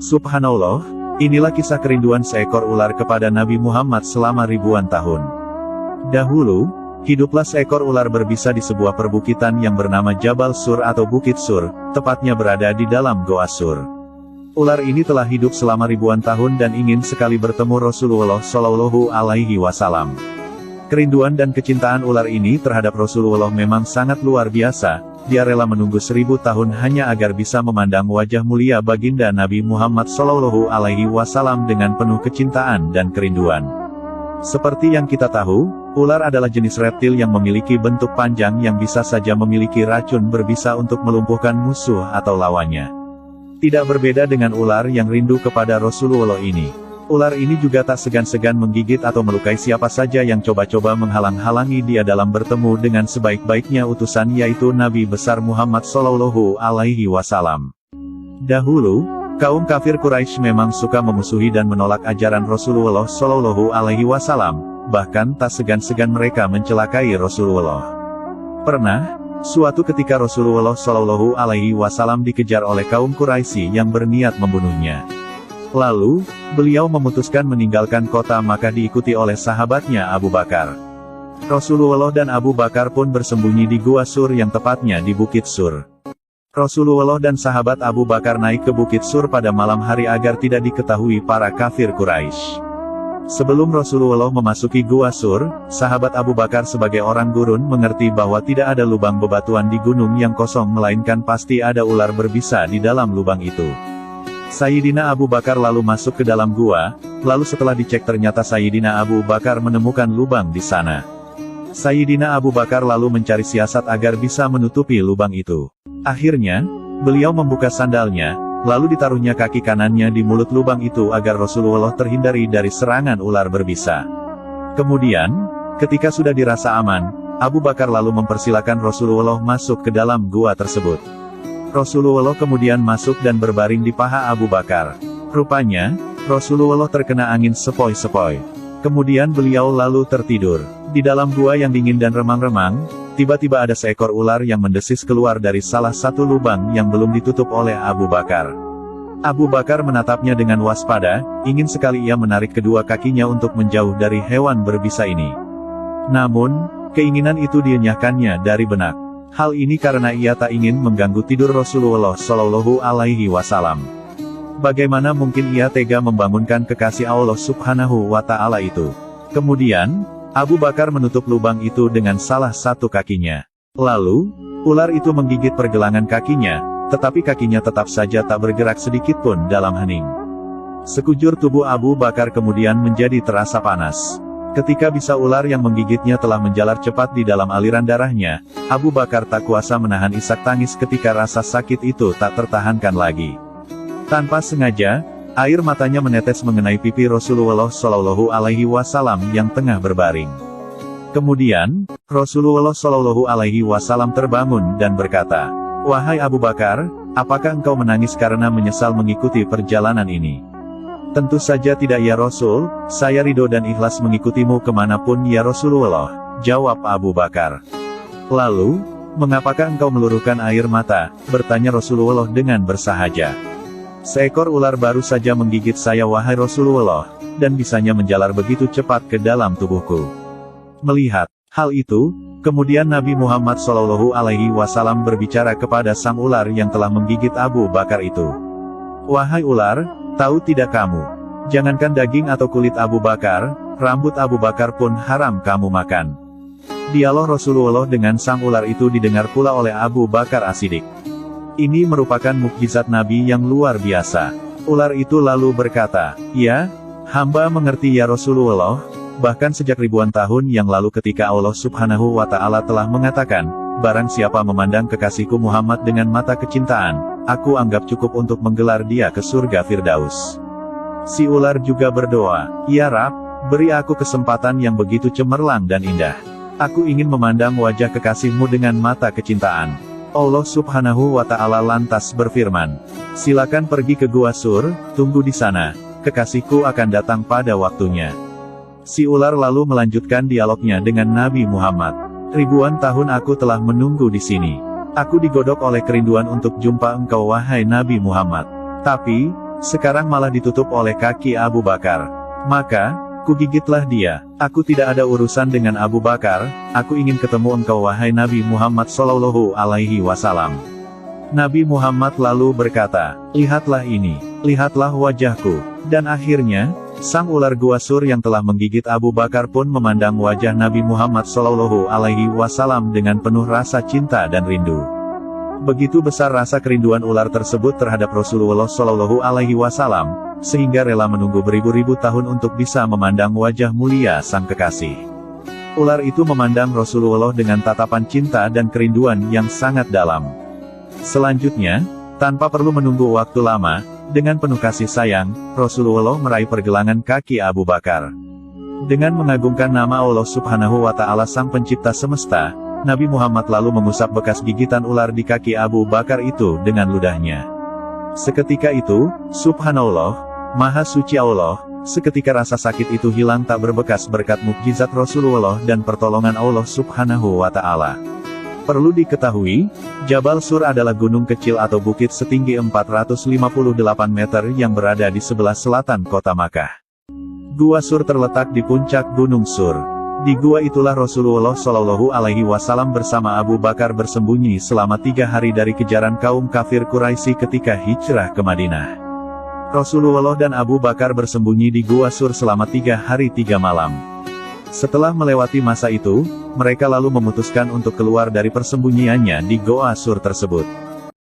Subhanallah, inilah kisah kerinduan seekor ular kepada Nabi Muhammad selama ribuan tahun. Dahulu, hiduplah seekor ular berbisa di sebuah perbukitan yang bernama Jabal Sur atau Bukit Sur, tepatnya berada di dalam Goa Sur. Ular ini telah hidup selama ribuan tahun dan ingin sekali bertemu Rasulullah Shallallahu Alaihi Wasallam. Kerinduan dan kecintaan ular ini terhadap Rasulullah memang sangat luar biasa. Dia rela menunggu 1000 tahun hanya agar bisa memandang wajah mulia baginda Nabi Muhammad Shallallahu Alaihi Wasallam dengan penuh kecintaan dan kerinduan. Seperti yang kita tahu, ular adalah jenis reptil yang memiliki bentuk panjang yang bisa saja memiliki racun berbisa untuk melumpuhkan musuh atau lawannya. Tidak berbeda dengan ular yang rindu kepada Rasulullah ini. Ular ini juga tak segan-segan menggigit atau melukai siapa saja yang coba-coba menghalang-halangi dia dalam bertemu dengan sebaik-baiknya utusan yaitu Nabi besar Muhammad Shallallahu Alaihi Wasallam. Dahulu, kaum kafir Quraisy memang suka memusuhi dan menolak ajaran Rasulullah Shallallahu Alaihi Wasallam, bahkan tak segan-segan mereka mencelakai Rasulullah. Pernah, suatu ketika Rasulullah Shallallahu Alaihi Wasallam dikejar oleh kaum Quraisy yang berniat membunuhnya. Lalu, beliau memutuskan meninggalkan kota Makkah diikuti oleh sahabatnya Abu Bakar. Rasulullah dan Abu Bakar pun bersembunyi di Gua Sur yang tepatnya di Bukit Sur. Rasulullah dan sahabat Abu Bakar naik ke Bukit Sur pada malam hari agar tidak diketahui para kafir Quraisy. Sebelum Rasulullah memasuki Gua Sur, sahabat Abu Bakar sebagai orang gurun mengerti bahwa tidak ada lubang bebatuan di gunung yang kosong melainkan pasti ada ular berbisa di dalam lubang itu. Sayyidina Abu Bakar lalu masuk ke dalam gua, lalu setelah dicek ternyata Sayyidina Abu Bakar menemukan lubang di sana. Sayyidina Abu Bakar lalu mencari siasat agar bisa menutupi lubang itu. Akhirnya, beliau membuka sandalnya, lalu ditaruhnya kaki kanannya di mulut lubang itu agar Rasulullah terhindari dari serangan ular berbisa. Kemudian, ketika sudah dirasa aman, Abu Bakar lalu mempersilakan Rasulullah masuk ke dalam gua tersebut. Rasulullah kemudian masuk dan berbaring di paha Abu Bakar. Rupanya, Rasulullah terkena angin sepoi-sepoi. Kemudian beliau lalu tertidur. Di dalam gua yang dingin dan remang-remang, tiba-tiba ada seekor ular yang mendesis keluar dari salah satu lubang yang belum ditutup oleh Abu Bakar. Abu Bakar menatapnya dengan waspada, ingin sekali ia menarik kedua kakinya untuk menjauh dari hewan berbisa ini. Namun, keinginan itu dienyahkannya dari benak. Hal ini karena ia tak ingin mengganggu tidur Rasulullah Shallallahu Alaihi Wasallam. Bagaimana mungkin ia tega membangunkan kekasih Allah Subhanahu wa Ta'ala itu? Kemudian, Abu Bakar menutup lubang itu dengan salah satu kakinya. Lalu, ular itu menggigit pergelangan kakinya, tetapi kakinya tetap saja tak bergerak sedikit pun dalam hening. Sekujur tubuh Abu Bakar kemudian menjadi terasa panas. Ketika bisa ular yang menggigitnya telah menjalar cepat di dalam aliran darahnya, Abu Bakar tak kuasa menahan isak tangis ketika rasa sakit itu tak tertahankan lagi. Tanpa sengaja, air matanya menetes mengenai pipi Rasulullah Shallallahu Alaihi Wasallam yang tengah berbaring. Kemudian, Rasulullah Shallallahu Alaihi Wasallam terbangun dan berkata, "Wahai Abu Bakar, apakah engkau menangis karena menyesal mengikuti perjalanan ini?" "Tentu saja tidak ya Rasul, saya ridho dan ikhlas mengikutimu kemanapun ya Rasulullah," jawab Abu Bakar. "Lalu, mengapakah engkau meluruhkan air mata?" bertanya Rasulullah dengan bersahaja. "Seekor ular baru saja menggigit saya wahai Rasulullah, dan bisanya menjalar begitu cepat ke dalam tubuhku." Melihat hal itu, kemudian Nabi Muhammad Shallallahu Alaihi Wasallam berbicara kepada sang ular yang telah menggigit Abu Bakar itu. "Wahai ular, tahu tidak kamu, jangankan daging atau kulit Abu Bakar, rambut Abu Bakar pun haram kamu makan." Dialog Rasulullah dengan sang ular itu didengar pula oleh Abu Bakar As-Siddiq. Ini merupakan mukjizat Nabi yang luar biasa. Ular itu lalu berkata, "Ya, hamba mengerti ya Rasulullah, bahkan sejak ribuan tahun yang lalu ketika Allah Subhanahu wa Ta'ala telah mengatakan, barang siapa memandang kekasihku Muhammad dengan mata kecintaan, aku anggap cukup untuk menggelar dia ke surga Firdaus." Si ular juga berdoa, "Ya Rab, beri aku kesempatan yang begitu cemerlang dan indah. Aku ingin memandang wajah kekasihmu dengan mata kecintaan." Allah Subhanahu wa Ta'ala lantas berfirman, "Silakan pergi ke Gua Sur, tunggu di sana, kekasihku akan datang pada waktunya." Si ular lalu melanjutkan dialognya dengan Nabi Muhammad. "Ribuan tahun aku telah menunggu di sini. Aku digodok oleh kerinduan untuk jumpa engkau wahai Nabi Muhammad. Tapi, Sekarang malah ditutup oleh kaki Abu Bakar. Maka, kugigitlah dia. Aku tidak ada urusan dengan Abu Bakar, aku ingin ketemu engkau wahai Nabi Muhammad Shallallahu Alaihi Wasallam. Nabi Muhammad lalu berkata, lihatlah ini, lihatlah wajahku. Dan akhirnya, sang ular gua sur yang telah menggigit Abu Bakar pun memandang wajah Nabi Muhammad Shallallahu Alaihi Wasallam dengan penuh rasa cinta dan rindu. Begitu besar rasa kerinduan ular tersebut terhadap Rasulullah Shallallahu Alaihi Wasallam, sehingga rela menunggu beribu-ribu tahun untuk bisa memandang wajah mulia sang kekasih. Ular itu memandang Rasulullah dengan tatapan cinta dan kerinduan yang sangat dalam. Selanjutnya, tanpa perlu menunggu waktu lama, dengan penuh kasih sayang, Rasulullah meraih pergelangan kaki Abu Bakar. Dengan mengagungkan nama Allah Subhanahu wa Ta'ala Sang Pencipta Semesta, Nabi Muhammad lalu mengusap bekas gigitan ular di kaki Abu Bakar itu dengan ludahnya. Seketika itu, Subhanallah, Maha Suci Allah, seketika rasa sakit itu hilang tak berbekas berkat mukjizat Rasulullah dan pertolongan Allah Subhanahu wa Ta'ala. Perlu diketahui, Jabal Sur adalah gunung kecil atau bukit setinggi 458 meter yang berada di sebelah selatan kota Makkah. Gua Sur terletak di puncak Gunung Sur. Di gua itulah Rasulullah Shallallahu Alaihi Wasallam bersama Abu Bakar bersembunyi selama 3 hari dari kejaran kaum kafir Quraisy ketika hijrah ke Madinah. Rasulullah dan Abu Bakar bersembunyi di Gua Sur selama 3 hari 3 malam. Setelah melewati masa itu, mereka lalu memutuskan untuk keluar dari persembunyiannya di Goa Sur tersebut.